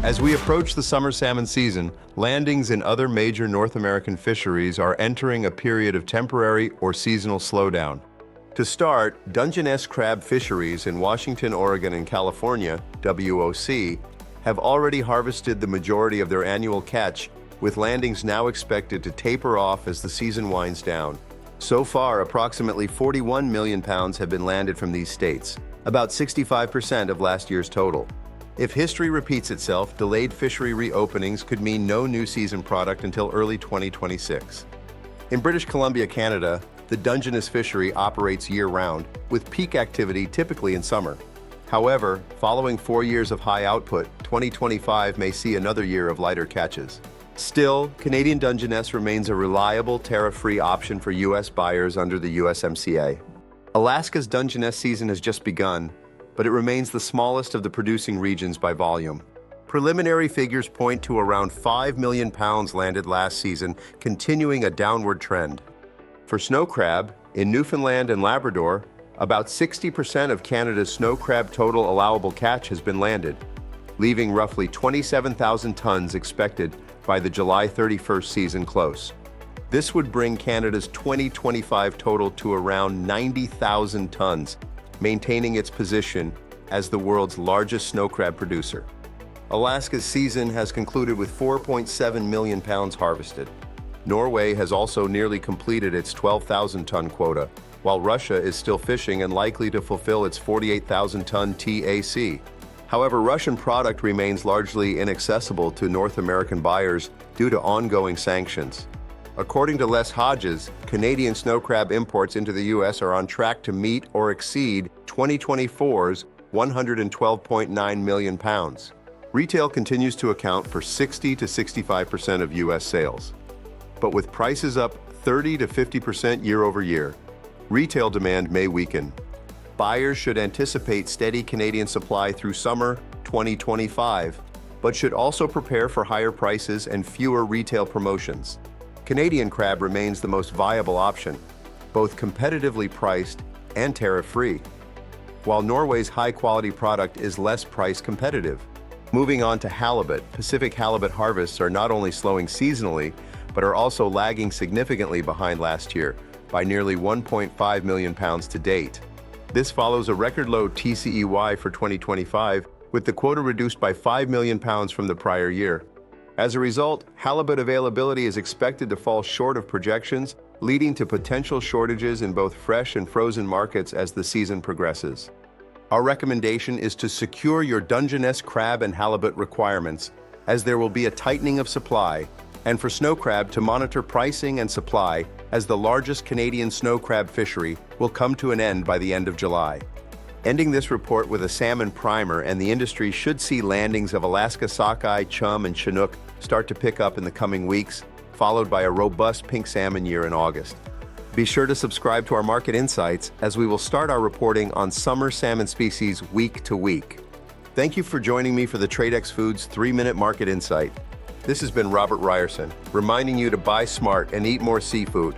As we approach the summer salmon season, landings in other major North American fisheries are entering a period of temporary or seasonal slowdown. To start, Dungeness Crab fisheries in Washington, Oregon, and California, WOC, have already harvested the majority of their annual catch, with landings now expected to taper off as the season winds down. So far, approximately 41 million pounds have been landed from these states, about 65% of last year's total. If history repeats itself, delayed fishery reopenings could mean no new season product until early 2026. In British Columbia, Canada, the Dungeness fishery operates year-round, with peak activity typically in summer. However, following 4 years of high output, 2025 may see another year of lighter catches. Still, Canadian Dungeness remains a reliable, tariff-free option for U.S. buyers under the USMCA. Alaska's Dungeness season has just begun, but it remains the smallest of the producing regions by volume. Preliminary figures point to around 5 million pounds landed last season, continuing a downward trend. For snow crab, in Newfoundland and Labrador, about 60% of Canada's snow crab total allowable catch has been landed, leaving roughly 27,000 tons expected by the July 31st season close. This would bring Canada's 2025 total to around 90,000 tons, maintaining its position as the world's largest snow crab producer. Alaska's season has concluded with 4.7 million pounds harvested. Norway has also nearly completed its 12,000-ton quota, while Russia is still fishing and likely to fulfill its 48,000-ton TAC. However, Russian product remains largely inaccessible to North American buyers due to ongoing sanctions. According to Les Hodges, Canadian snow crab imports into the U.S. are on track to meet or exceed 2024's 112.9 million pounds. Retail continues to account for 60 to 65% of U.S. sales. But with prices up 30 to 50% year over year, retail demand may weaken. Buyers should anticipate steady Canadian supply through summer 2025, but should also prepare for higher prices and fewer retail promotions. Canadian crab remains the most viable option, both competitively priced and tariff-free, while Norway's high-quality product is less price competitive. Moving on to halibut, Pacific halibut harvests are not only slowing seasonally, but are also lagging significantly behind last year by nearly 1.5 million pounds to date. This follows a record-low TCEY for 2025, with the quota reduced by 5 million pounds from the prior year. As a result, halibut availability is expected to fall short of projections, leading to potential shortages in both fresh and frozen markets as the season progresses. Our recommendation is to secure your Dungeness crab and halibut requirements, as there will be a tightening of supply, and for snow crab to monitor pricing and supply, as the largest Canadian snow crab fishery will come to an end by the end of July. Ending this report with a salmon primer, and the industry should see landings of Alaska sockeye, chum, and chinook start to pick up in the coming weeks, followed by a robust pink salmon year in August. Be sure to subscribe to our Market Insights, as we will start our reporting on summer salmon species week to week. Thank you for joining me for the Tradex Foods 3-Minute Market Insight. This has been Robert Ryerson, reminding you to buy smart and eat more seafood.